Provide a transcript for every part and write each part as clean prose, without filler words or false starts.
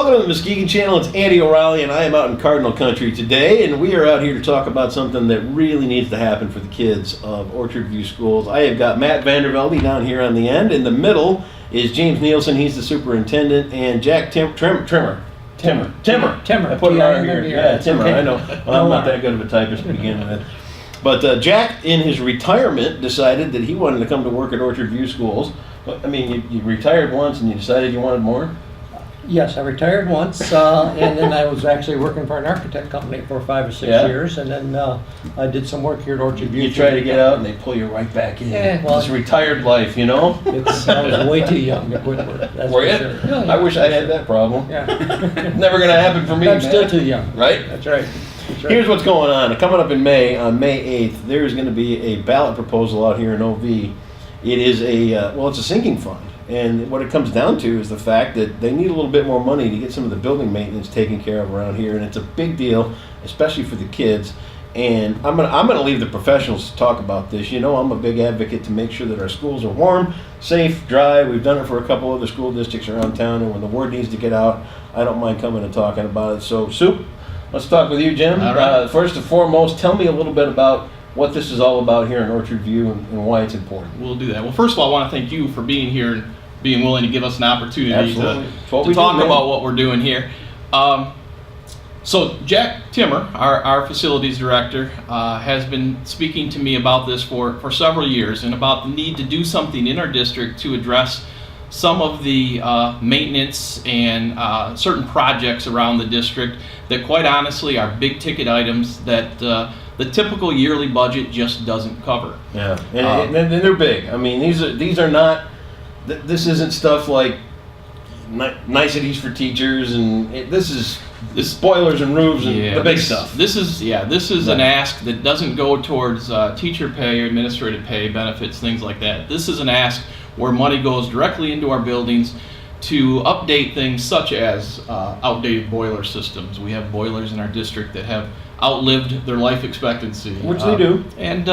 Welcome to the Muskegon Channel. It's Andy O'Reilly, and I am out in Cardinal Country today, and we are out here to talk about something that really needs to happen for the kids of Orchard View Schools. I have got Matt Vandervelde down here on the end. In the middle is James Neilsen. He's the superintendent, and Jack Timmer. I put it on here. Yeah, Timmer. Okay. I know. Well, I'm not that good of a typist to begin with. But Jack, in his retirement, decided that he wanted to come to work at Orchard View Schools. I mean, you retired once, and you decided you wanted more? Yes, I retired once, and then I was actually working for an architect company for 5 or 6 years, and then I did some work here at Orchard View. You try to get out, and they pull you right back in. Yeah, well, it's retired life, you know? I was way too young to quit work. That's Were you? Sure. Yeah, I wish I had that problem. Yeah. Never going to happen for me, I'm still too young. Right? That's right. Here's what's going on. Coming up in May, on May 8th, there's going to be a ballot proposal out here in OV. It is it's a sinking fund. And what it comes down to is the fact that they need a little bit more money to get some of the building maintenance taken care of around here, and it's a big deal, especially for the kids. And I'm gonna leave the professionals to talk about this. You know, I'm a big advocate to make sure that our schools are warm, safe, dry. We've done it for a couple other school districts around town, and when the word needs to get out, I don't mind coming and talking about it. So, Soup, let's talk with you, Jim. All right. First and foremost, tell me a little bit about what this is all about here in Orchard View and why it's important. We'll do that. Well, first of all, I want to thank you for being here and being willing to give us an opportunity to talk about what we're doing here. So Jack Timmer, our facilities director, has been speaking to me about this for several years and about the need to do something in our district to address some of the maintenance and certain projects around the district that quite honestly are big ticket items that the typical yearly budget just doesn't cover. Yeah, and they're big. I mean, these are not. This isn't stuff like niceties for teachers, and this is spoilers and roofs and the big stuff. This is an ask that doesn't go towards teacher pay or administrative pay, benefits, things like that. This is an ask where money goes directly into our buildings to update things such as outdated boiler systems. We have boilers in our district that have outlived their life expectancy. Which they do. And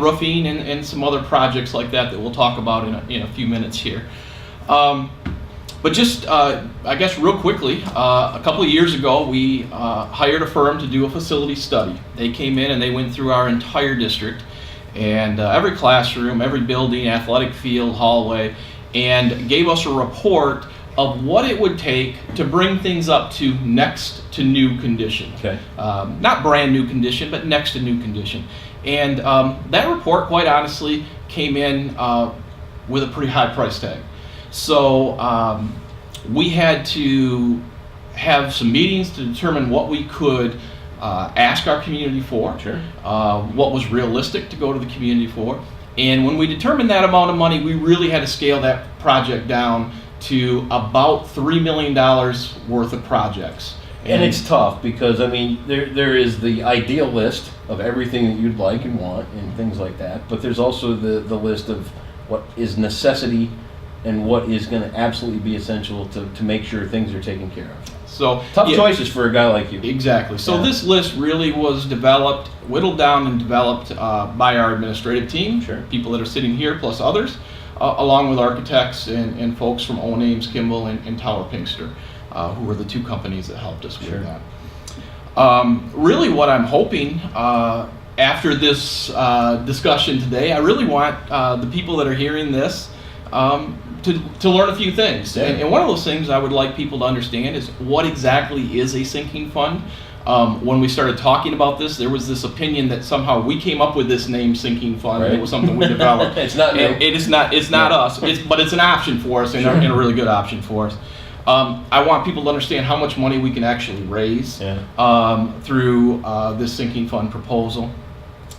roofing and some other projects like that we'll talk about in a few minutes here. But just, I guess real quickly, a couple of years ago we hired a firm to do a facility study. They came in and they went through our entire district and every classroom, every building, athletic field, hallway, and gave us a report of what it would take to bring things up to next to new condition. Okay. Not brand new condition, but next to new condition. And that report, quite honestly, came in with a pretty high price tag. So we had to have some meetings to determine what we could ask our community for, sure. What was realistic to go to the community for. And when we determined that amount of money, we really had to scale that project down to about $3 million worth of projects. And it's tough because, I mean, there is the ideal list of everything that you'd like and want and things like that, but there's also the list of what is necessity and what is going to absolutely be essential to make sure things are taken care of. So tough choices for a guy like you. Exactly. So this list really was whittled down and developed by our administrative team, sure. People that are sitting here plus others, along with architects and folks from O-Names, Kimball, and Tower Pinkster, who were the two companies that helped us with that. Really what I'm hoping after this discussion today, I really want the people that are hearing this to learn a few things. Yeah. And one of those things I would like people to understand is what exactly is a sinking fund. When we started talking about this, there was this opinion that somehow we came up with this name, sinking fund. Right. It was something we developed. It's not new. It's not us. But it's an option for us, and a really good option for us. I want people to understand how much money we can actually raise through this sinking fund proposal.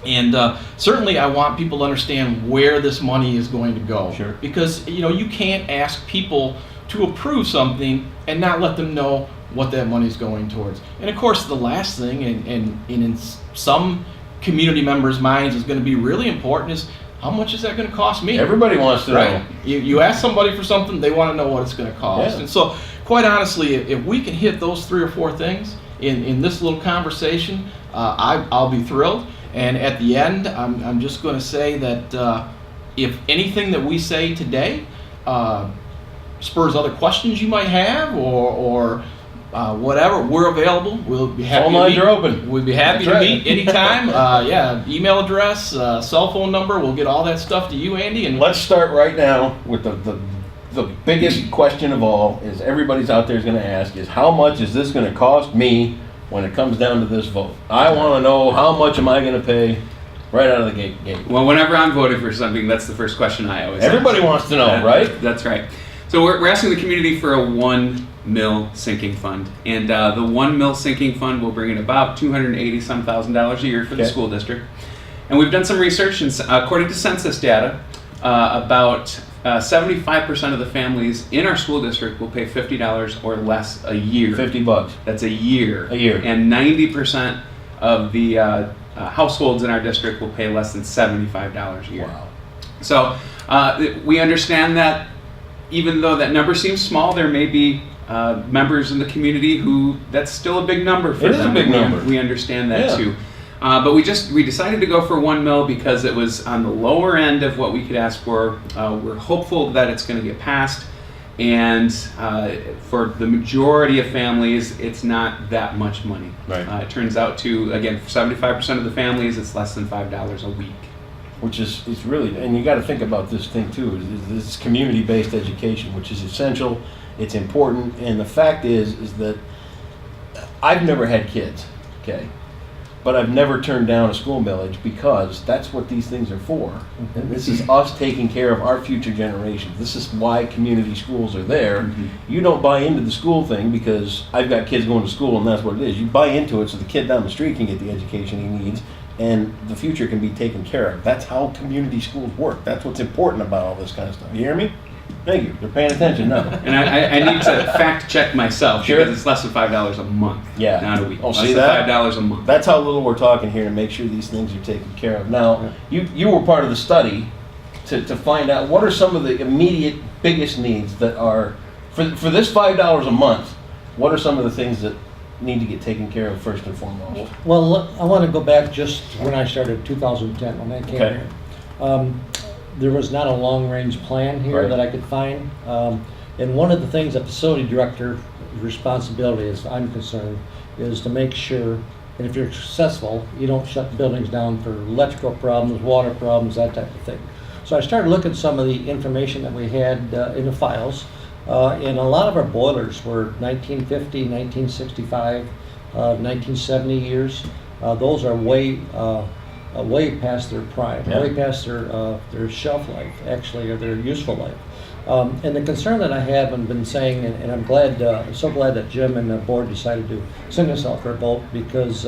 And certainly I want people to understand where this money is going to go. Sure. Because you can't ask people to approve something and not let them know what that money is going towards. And of course the last thing, and in some community members' minds is going to be really important, is how much is that going to cost me? Everybody wants to know. You ask somebody for something, they want to know what it's going to cost. Yeah. And so quite honestly, if we can hit those 3 or 4 things in this little conversation, I'll be thrilled. And at the end, I'm just going to say that if anything that we say today spurs other questions you might have, or whatever, we're available. We'll be happy. Phone lines are open. We'd be happy That's to right. meet anytime. Email address, cell phone number. We'll get all that stuff to you, Andy. And Let's start right now with the biggest question of all is everybody's out there is going to ask is how much is this going to cost me when it comes down to this vote? I want to know how much am I going to pay right out of the gate. Well, whenever I'm voting for something, that's the first question I always Everybody ask. wants to know, right? That's right. So we're asking the community for a 1 mil sinking fund. And the 1 mil sinking fund will bring in about $280,000 a year for the Okay. school district. And we've done some research, and according to census data, about 75% of the families in our school district will pay $50 or less a year. $50. That's a year. A year. And 90% of the households in our district will pay less than $75 a year. Wow. So we understand that even though that number seems small, there may be members in the community who that's still a big number for It is them. a big number. We understand that Yeah. too. But we decided to go for 1 mil because it was on the lower end of what we could ask for. We're hopeful that it's going to get passed, and for the majority of families, it's not that much money. Right. It turns out to, again, for 75% of the families, it's less than $5 a week. Which is it's really, and you got to think about this thing too, is this community-based education, which is essential, it's important, and the fact is that I've never had kids, okay? But I've never turned down a school millage because that's what these things are for. And this is us taking care of our future generations. This is why community schools are there. Mhm. You don't buy into the school thing because I've got kids going to school and that's what it is. You buy into it so the kid down the street can get the education he needs and the future can be taken care of. That's how community schools work. That's what's important about all this kind of stuff. You hear me? Thank you. They're paying attention now. And I need to fact check myself Sure. because it's less than $5 a month, Yeah. not a week. Oh, less see than that? $5 a month. That's how little we're talking here to make sure these things are taken care of. Now, you were part of the study to find out what are some of the immediate biggest needs that are, for this $5 a month, what are some of the things that need to get taken care of first and foremost? Well, look, I want to go back just when I started, 2010, when I came Okay. here. There was not a long-range plan here Right. that I could find. And one of the things that facility director responsibility, as I'm concerned, is to make sure, and if you're successful, you don't shut buildings down for electrical problems, water problems, that type of thing. So I started looking at some of the information that we had in the files, and a lot of our boilers were 1950, 1965, 1970 years. Those are way past their prime, Yeah. way past their shelf life, actually, or their useful life. And the concern that I have and been saying, and I'm glad, so glad that Jim and the board decided to send us out for a vote, because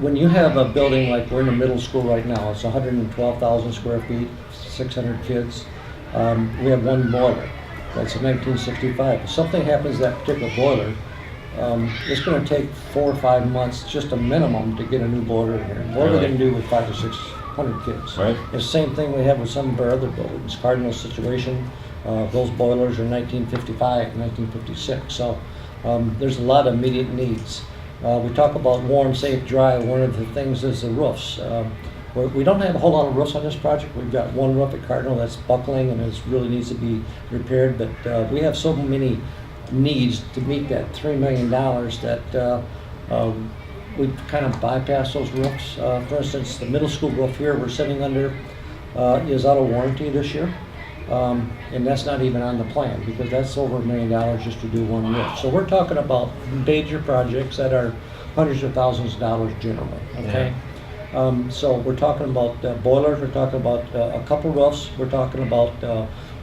when you have a building like we're in the middle school right now, it's 112,000 square feet, 600 kids. We have one boiler. That's a 1965. If something happens to that particular boiler, it's going to take 4 or 5 months, just a minimum, to get a new boiler in here. What are we Really? going to do with 500 or 600 kids? Right. It's the same thing we have with some of our other buildings. Cardinal situation, those boilers are 1955, 1956. So there's a lot of immediate needs. We talk about warm, safe, dry. One of the things is the roofs. We don't have a whole lot of roofs on this project. We've got one roof at Cardinal that's buckling and really needs to be repaired. But we have so many needs to meet that $3 million that we kind of bypass those roofs. For instance, the middle school roof here we're sitting under is out of warranty this year. And that's not even on the plan because that's over $1 million just to do one roof. So we're talking about major projects that are hundreds of thousands of dollars generally, okay? So we're talking about boilers, we're talking about a couple roofs, we're talking about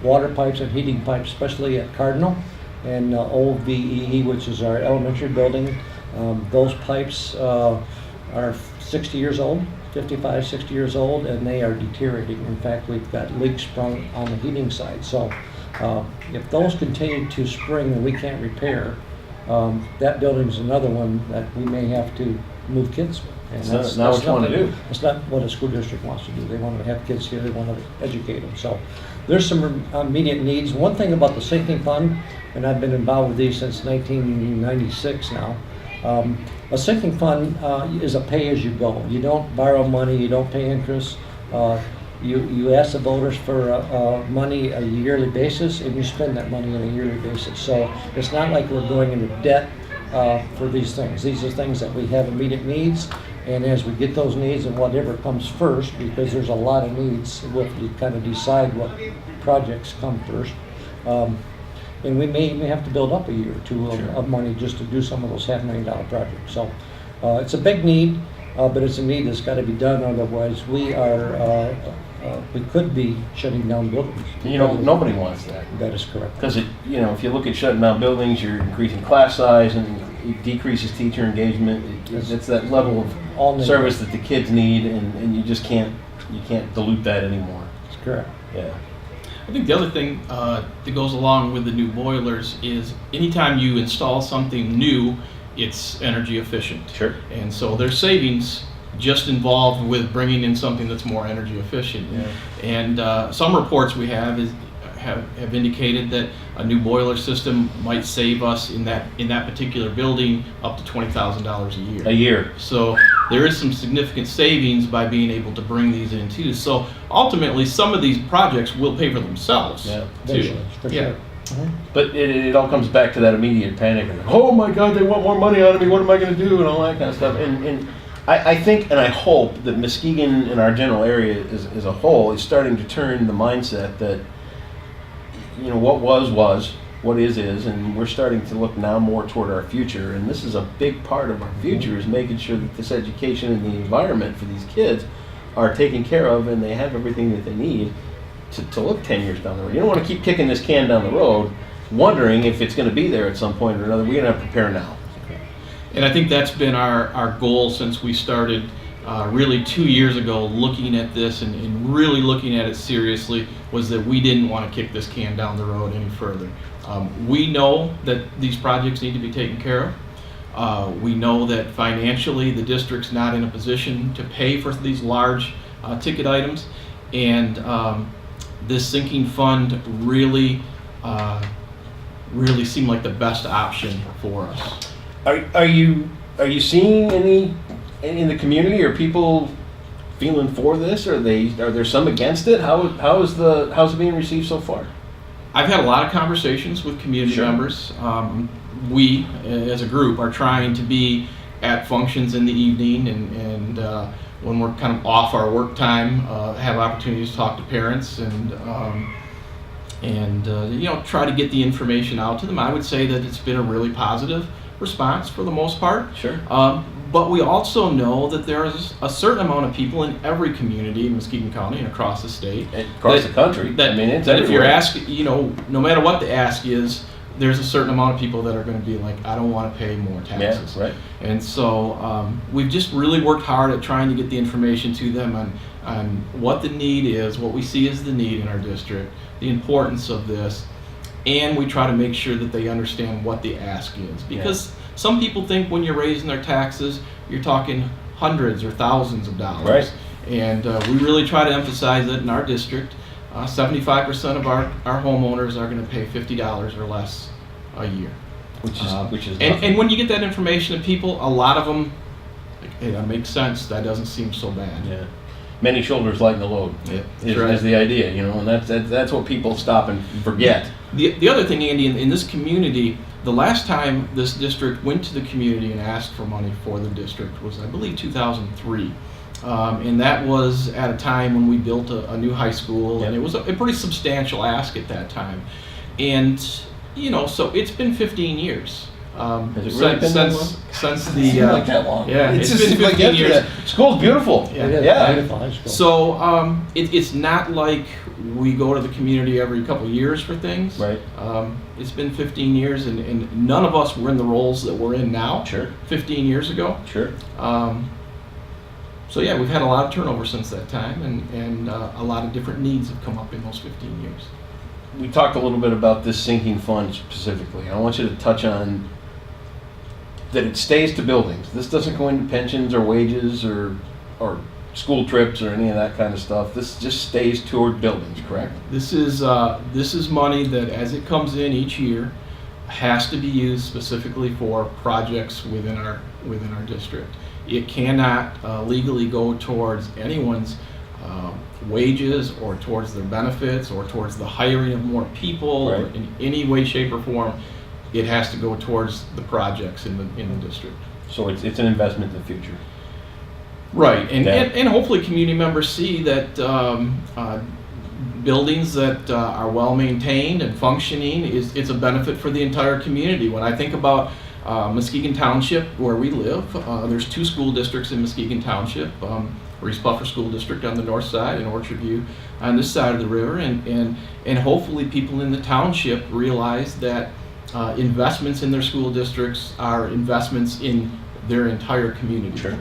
water pipes and heating pipes, especially at Cardinal and old VEE, which is our elementary building. Those pipes are 60 years old, 55, 60 years old, and they are deteriorating. In fact, we've got leaks sprung on the heating side. So if those continue to spring and we can't repair, that building's another one that we may have to move kids with. And That's not what you want to do. That's not what a school district wants to do. They want to have kids here, they want to educate them. So there's some immediate needs. One thing about the sinking fund, and I've been involved with these since 1996 now, a sinking fund is a pay-as-you-go. You don't borrow money, you don't pay interest. you ask the voters for money a yearly basis, and you spend that money on a yearly basis. So it's not like we're going into debt for these things. These are things that we have immediate needs, and as we get those needs and whatever comes first, because there's a lot of needs, we'll kind of decide what projects come first. And we may have to build up a year or two of money just to do some of those $500,000 projects. So it's a big need, but it's a need that's got to be done. Otherwise, we could be shutting down buildings. You know, nobody wants that. That is correct. Because if you look at shutting down buildings, you're increasing class size and it decreases teacher engagement. It's that level of service that the kids need, and you just can't dilute that anymore. That's correct. Yeah. I think the other thing that goes along with the new boilers is anytime you install something new, it's energy efficient. Sure. And so there's savings just involved with bringing in something that's more energy efficient. Yeah. And some reports we have have indicated that a new boiler system might save us in that particular building up to $20,000 a year. A year. So there is some significant savings by being able to bring these in too. So ultimately, some of these projects will pay for themselves too. For Yeah. sure. Mhm. But it all comes back to that immediate panic. Oh my God, they want more money out of me. What am I going to do? And all that kind of stuff. And I think and I hope that Muskegon and our general area as a whole is starting to turn the mindset that, what was, what is, and we're starting to look now more toward our future. And this is a big part of our future, is making sure that this education and the environment for these kids are taken care of and they have everything that they need to look 10 years down the road. You don't want to keep kicking this can down the road, wondering if it's going to be there at some point or another. We're going to prepare now. And I think that's been our goal since we started really 2 years ago looking at this and really looking at it seriously, was that we didn't want to kick this can down the road any further. We know that these projects need to be taken care of. We know that financially the district's not in a position to pay for these large ticket items, and this sinking fund really seemed like the best option for us. Are you seeing any in the community? Are people feeling for this? Are there some against it? How's it being received so far? I've had a lot of conversations with community members. We, as a group, are trying to be at functions in the evening and when we're kind of off our work time, have opportunities to talk to parents and try to get the information out to them. I would say that it's been a really positive response for the most part. Sure. But we also know that there is a certain amount of people in every community in Muskegon County and across the state, and across the country. It's that if you're everywhere. asking, no matter what the ask is, there's a certain amount of people that are going to be like, I don't want to pay more taxes. Yeah, right. And so we've just really worked hard at trying to get the information to them on what the need is, what we see as the need in our district, the importance of this, and we try to make sure that they understand what the ask is. Because some people think when you're raising their taxes, you're talking hundreds or thousands of dollars. Right. And we really try to emphasize that in our district. 75% of our homeowners are going to pay $50 or less a year. Which is and when you get that information to people, a lot of them, like, hey, that makes sense. That doesn't seem so bad. Yeah. Many shoulders lighten the load. Yeah, is the idea, and that's what people stop and forget. The other thing, Andy, in this community, the last time this district went to the community and asked for money for the district was, I believe, 2003. And that was at a time when we built a new high school, and it was a pretty substantial ask at that time. And, so it's been 15 years. Has it really been that long? Since the... Seems like that long. Yeah, It it's just been seems like 15 years. yesterday. School's beautiful. Yeah. It is Yeah. beautiful high school. So it's not like we go to the community every couple of years for things. Right. It's been 15 years, and none of us were in the roles that we're in now. Sure. 15 years ago. Sure. So yeah, we've had a lot of turnover since that time, and a lot of different needs have come up in those 15 years. We talked a little bit about this sinking fund specifically. I want you to touch on that it stays to buildings. This doesn't go into pensions or wages or school trips or any of that kind of stuff. This just stays toward buildings, correct? This is money that, as it comes in each year, has to be used specifically for projects within our district. It cannot legally go towards anyone's wages or towards their benefits or towards the hiring of more people or in any way, shape, or form. It has to go towards the projects in the district. So it's an investment in the future. Right, and hopefully community members see that buildings that are well maintained and functioning it's a benefit for the entire community. When I think about Muskegon Township, where we live, there's 2 school districts in Muskegon Township. Reese Buffer School District on the north side and Orchard View on this side of the river, and hopefully people in the township realize that investments in their school districts are investments in their entire community. Sure.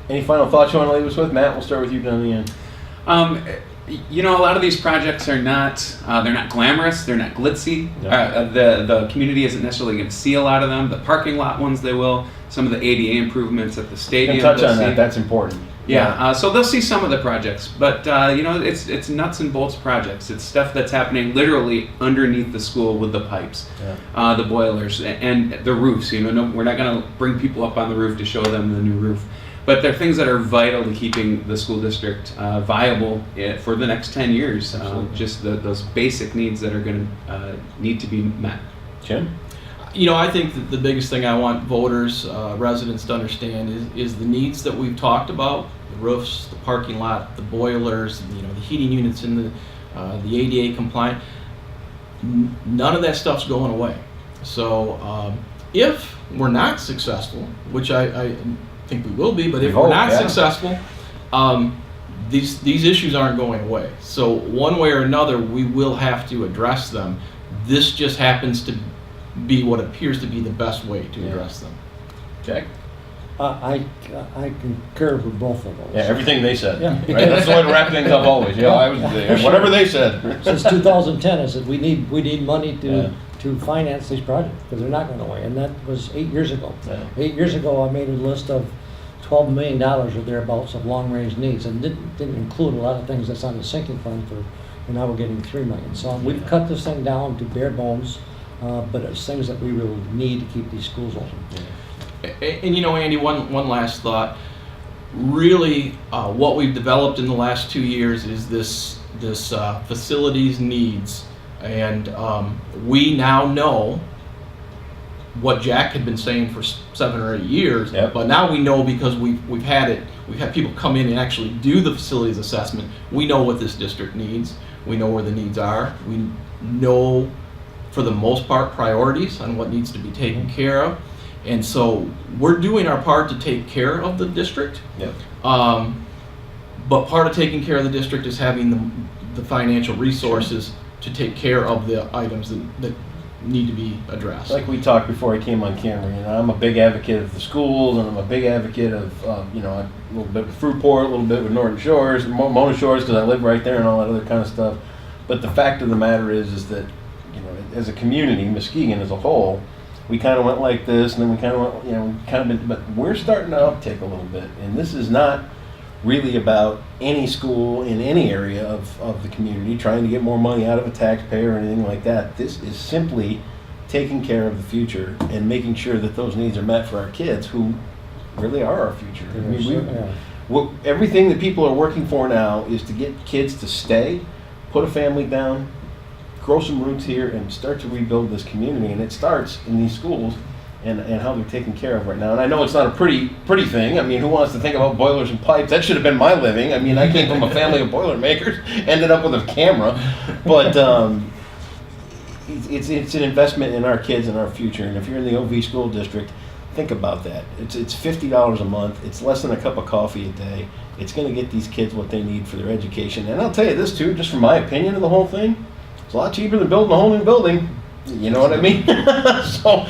Any final thoughts you want to leave us with, Matt? We'll start with you down the end. You know, a lot of these projects are not, they're not glamorous, they're not glitzy. No. The community isn't necessarily going to see a lot of them. The parking lot ones they will. Some of the ADA improvements at the stadium. And touch they'll on see. that, that's important. Yeah, so they'll see some of the projects, but you know, it's nuts and bolts projects. It's stuff that's happening literally underneath the school with the pipes, the boilers, and the roofs. You know, we're not going to bring people up on the roof to show them the new roof. But they're things that are vital to keeping the school district viable for the next 10 years. Just those basic needs that are going to need to be met. Jim? You know, I think that the biggest thing I want voters, residents to understand is the needs that we've talked about: the roofs, the parking lot, the boilers, you know, the heating units in the ADA compliant. None of that stuff's going away. So if we're not successful, which I think we will be, but if we're not successful, these issues aren't going away. So one way or another, we will have to address them. This just happens to be what appears to be the best way to address them. Jack? I concur with both of those. Yeah, everything they said. Yeah. Right? That's the way to wrap things up always. Yeah, I was there. Whatever they said. Since 2010, I said we need money to finance these projects because they're not going away, and that was 8 years ago. Yeah. 8 years ago, I made a list of $12 million or thereabouts of long-range needs, and didn't include a lot of things that's on the sinking fund for. And now we're getting $3 million. So we've cut this thing down to bare bones, but it's things that we really need to keep these schools open. And you know, Andy, one last thought. Really, what we've developed in the last 2 years is this facilities needs, and we now know what Jack had been saying for 7 or 8 years. Yep. But now we know because we've had people come in and actually do the facilities assessment. We know what this district needs. We know where the needs are. We know, for the most part, priorities on what needs to be taken care of. And so we're doing our part to take care of the district. Yep. But part of taking care of the district is having the financial resources to take care of the items that need to be addressed. Like we talked before I came on camera, you know, I'm a big advocate of the schools, and I'm a big advocate of, you know, a little bit with Fruitport, a little bit with Norton Shores, Mona Shores, because I live right there and all that other kind of stuff. But the fact of the matter is that, you know, as a community, Muskegon as a whole, we kind of went like this, and then we kind of went, you know, but we're starting to uptick a little bit, and this is not really about any school in any area of the community trying to get more money out of a taxpayer or anything like that. This is simply taking care of the future and making sure that those needs are met for our kids, who really are our future. I mean, everything that people are working for now is to get kids to stay, put a family down, grow some roots here, and start to rebuild this community. And it starts in these schools and how they're taken care of right now. And I know it's not a pretty thing. I mean, who wants to think about boilers and pipes? That should have been my living. I mean, I came from a family of Boilermakers, ended up with a camera. But it's an investment in our kids and our future. And if you're in the OV school district, think about that. It's $50 a month. It's less than a cup of coffee a day. It's going to get these kids what they need for their education. And I'll tell you this too, just from my opinion of the whole thing, it's a lot cheaper than building a whole new building. You know what I mean? So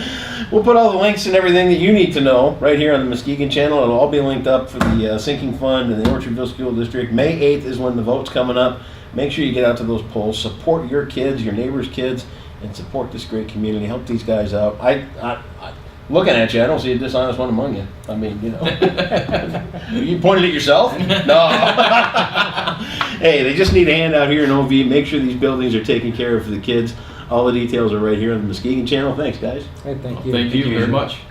we'll put all the links and everything that you need to know right here on the Muskegon channel. It'll all be linked up for the sinking fund and the Orchardville School District. May 8th is when the vote's coming up. Make sure you get out to those polls. Support your kids, your neighbors' kids, and support this great community. Help these guys out. I looking at you, I don't see a dishonest one among you. I mean, you know. You pointed at yourself? No. Hey, they just need a hand out here in OV. Make sure these buildings are taken care of for the kids. All the details are right here on the Muskegon channel. Thanks, guys. Hey, thank you. Thank you very much.